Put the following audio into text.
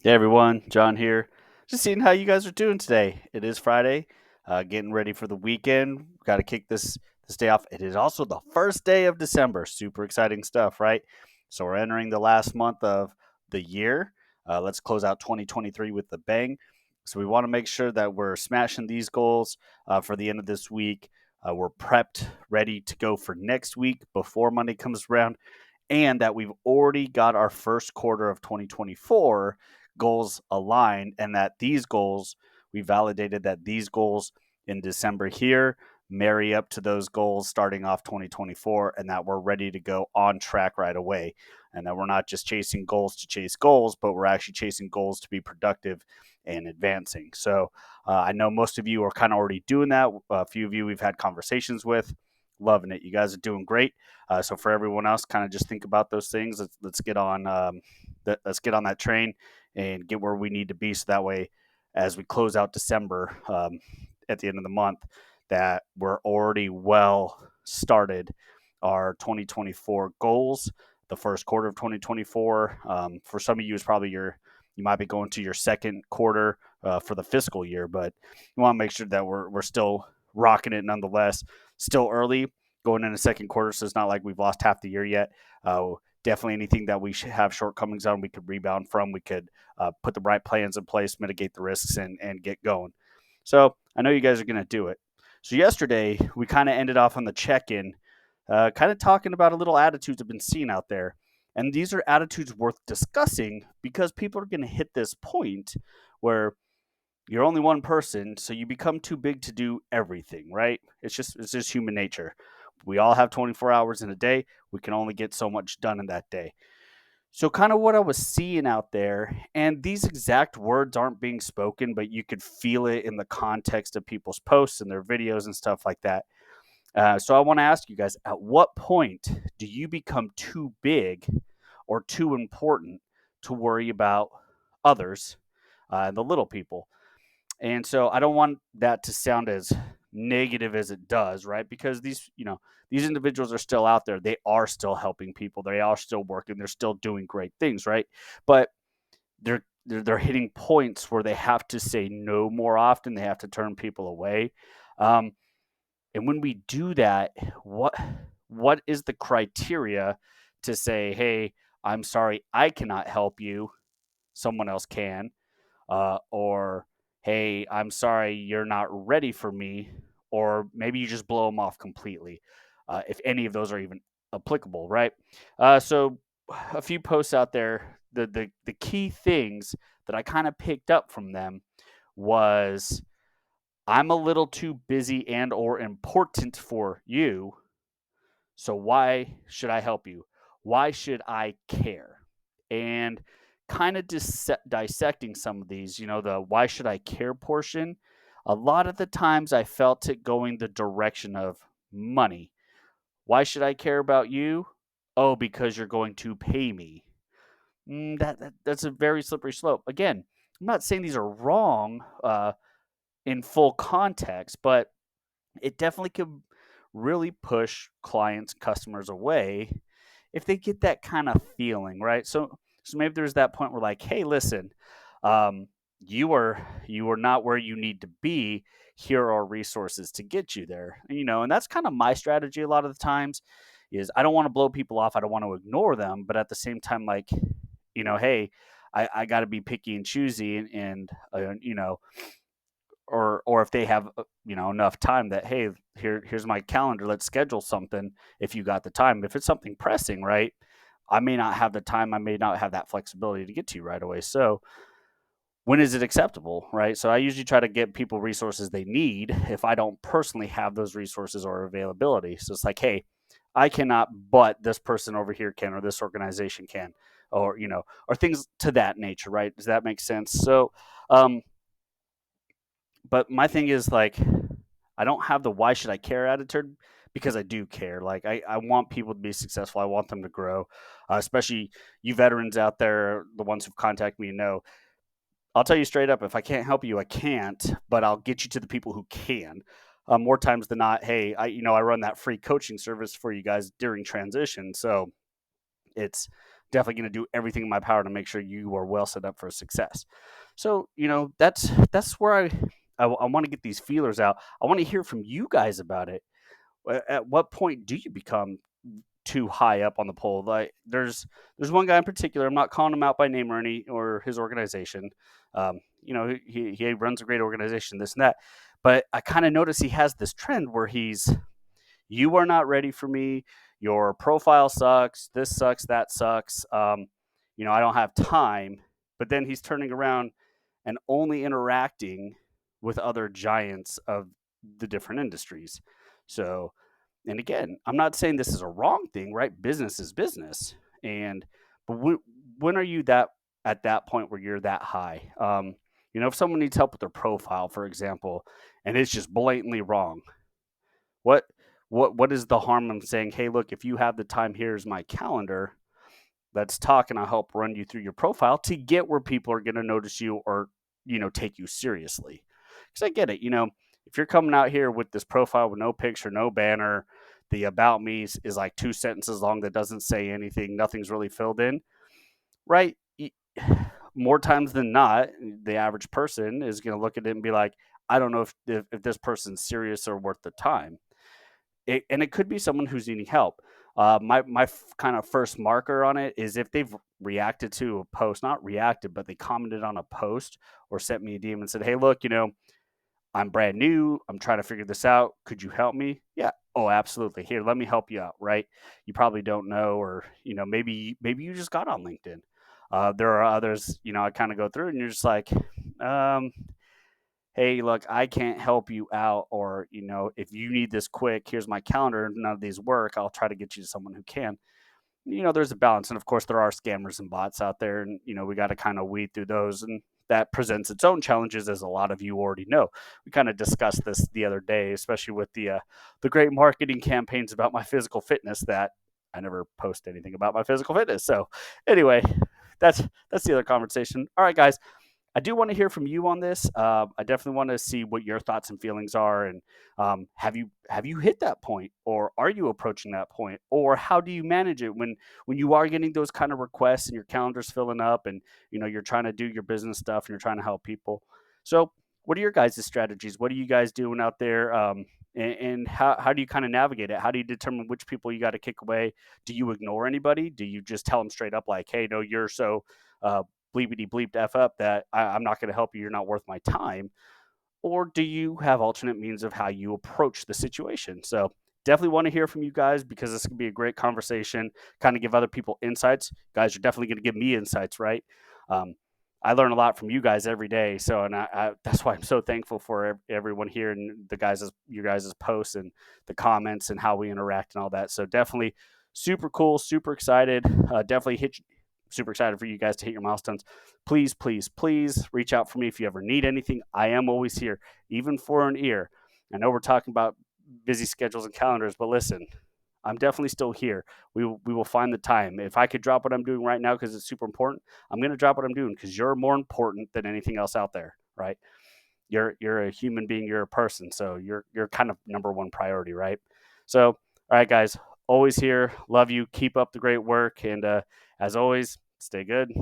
Hey everyone, John here. Just seeing how you guys are doing today. It is Friday, getting ready for the weekend. Got to kick this day off. It is also the first day of December. Super exciting stuff, right? So we're entering the last month of the year. Let's close out 2023 with the bang. So we want to make sure that we're smashing these goals for the end of this week. We're prepped, ready to go for next week before Monday comes around, and that we've already got our first quarter of 2024 goals aligned, and that these goals, we validated that these goals in December here marry up to those goals starting off 2024, and that we're ready to go on track right away, and that we're not just chasing goals to chase goals, but we're actually chasing goals to be productive and advancing. So I know most of you are kind of already doing that. A few of you we've had conversations with, loving it. You guys are doing great. So for everyone else, kind of just think about those things. Let's get on let's get on that train and get where we need to be. So that way, as we close out December at the end of the month, that we're already well started our 2024 goals. The first quarter of 2024. For some of you, is probably you might be going to your second quarter for the fiscal year, but you want to make sure that we're still rocking it nonetheless. Still early, going into second quarter, so it's not like we've lost half the year yet. Definitely anything that we should have shortcomings on, we could rebound from. We could put the right plans in place, mitigate the risks, and get going. So I know you guys are going to do it. So yesterday we kind of ended off on the check-in, kind of talking about a little attitudes I've been seeing out there. And these are attitudes worth discussing because people are going to hit this point where you're only one person, so you become too big to do everything, right? It's just human nature. We all have 24 hours in a day. We can only get so much done in that day. So kind of what I was seeing out there, and these exact words aren't being spoken, but you could feel it in the context of people's posts and their videos and stuff like that. So I want to ask you guys, at what point do you become too big or too important to worry about others and the little people? And so I don't want that to sound as negative as it does, right? Because these individuals are still out there. They are still helping people. They are still working. They're still doing great things, right? But they're hitting points where they have to say no more often. They have to turn people away. Um, and when we do that, what what is the criteria to say, "Hey, I'm sorry, I cannot help you. Someone else can," or "Hey, I'm sorry, you're not ready for me," or maybe you just blow them off completely, if any of those are even applicable, right? So, a few posts out there, the key things that I kind of picked up from them was, "I'm a little too busy and or important for you, so why should I help you? Why should I care?" And kind of dissecting some of these, the why should I care portion, a lot of the times I felt it going the direction of money. Why should I care about you? Oh, because you're going to pay me. That's a very slippery slope. Again, I'm not saying these are wrong in full context, but it definitely could really push clients, customers away if they get that kind of feeling, right? So maybe there's that point where like, hey, listen, um, you are not where you need to be. Here are resources to get you there. And that's kind of my strategy a lot of the times is I don't want to blow people off. I don't want to ignore them, but at the same time, like, hey, I got to be picky and choosy and or if they have enough time that, hey, here's my calendar, let's schedule something if you got the time. If it's something pressing, right, I may not have the time, I may not have that flexibility to get to you right away. So when is it acceptable, right? So I usually try to get people resources they need if I don't personally have those resources or availability. So it's like, hey, I cannot, but this person over here can, or this organization can, or things to that nature, right? Does that make sense? So um but my thing is like, I don't have the why should I care attitude because I do care. Like I want people to be successful. I want them to grow, especially you veterans out there, the ones who've contacted me know. I'll tell you straight up, if I can't help you, I can't, but I'll get you to the people who can. More times than not, hey, I run that free coaching service for you guys during transition, so it's definitely going to do everything in my power to make sure you are well set up for success. So, that's where I want to get these feelers out. I want to hear from you guys about it. At what point do you become too high up on the pole? Like there's one guy in particular. I'm not calling him out by name or his organization. He runs a great organization, this and that. But I kind of notice he has this trend where you are not ready for me. Your profile sucks. This sucks. That sucks. I don't have time. But then he's turning around and only interacting with other giants of the different industries. So, and again, I'm not saying this is a wrong thing, right? Business is business. And, but when are you at that point where you're that high? If someone needs help with their profile, for example, and it's just blatantly wrong, what what is the harm in saying, hey, look, if you have the time, here's my calendar. Let's talk and I'll help run you through your profile to get where people are going to notice you or, take you seriously. Because I get it, if you're coming out here with this profile with no picture, no banner, the about me is like 2 sentences long that doesn't say anything, nothing's really filled in, right? More times than not, the average person is going to look at it and be like, I don't know if this person's serious or worth the time. And it could be someone who's needing help. My kind of first marker on it is if they've reacted to a post, not reacted, but they commented on a post or sent me a DM and said, "Hey, look, I'm brand new. I'm trying to figure this out. Could you help me?" Yeah. Oh, absolutely. Here, let me help you out. Right? You probably don't know, or maybe you just got on LinkedIn. There are others. I kind of go through, and you're just like, um, hey, look, I can't help you out, or, if you need this quick, here's my calendar. None of these work. I'll try to get you to someone who can. There's a balance. And of course, there are scammers and bots out there, and, we got to kind of weed through those. And that presents its own challenges, as a lot of you already know. We kind of discussed this the other day, especially with the great marketing campaigns about my physical fitness that I never post anything about my physical fitness. So anyway, that's the other conversation. All right, guys. I do want to hear from you on this. I definitely want to see what your thoughts and feelings are, and have you hit that point, or are you approaching that point, or how do you manage it when you are getting those kind of requests and your calendar's filling up, and you're trying to do your business stuff and you're trying to help people. So, what are your guys' strategies? What are you guys doing out there? And how do you kind of navigate it? How do you determine which people you got to kick away? Do you ignore anybody? Do you just tell them straight up, like, hey, no, you're so bleepity bleeped F up that I'm not going to help you. You're not worth my time. Or do you have alternate means of how you approach the situation? So definitely want to hear from you guys, because this could be a great conversation, kind of give other people insights. Guys are definitely going to give me insights, right? Um, I learn a lot from you guys every day. So, and that's why I'm so thankful for everyone here and you guys' posts and the comments and how we interact and all that. So definitely super cool, super excited. Definitely super excited for you guys to hit your milestones. Please, please, please reach out for me if you ever need anything. I am always here, even for an ear. I know we're talking about busy schedules and calendars, but listen, I'm definitely still here. We will find the time. If I could drop what I'm doing right now because it's super important, I'm going to drop what I'm doing, because you're more important than anything else out there, right? You're a human being, you're a person, so you're kind of number one priority, right? So, all right, guys, always here. Love you. Keep up the great work, and as always, stay good.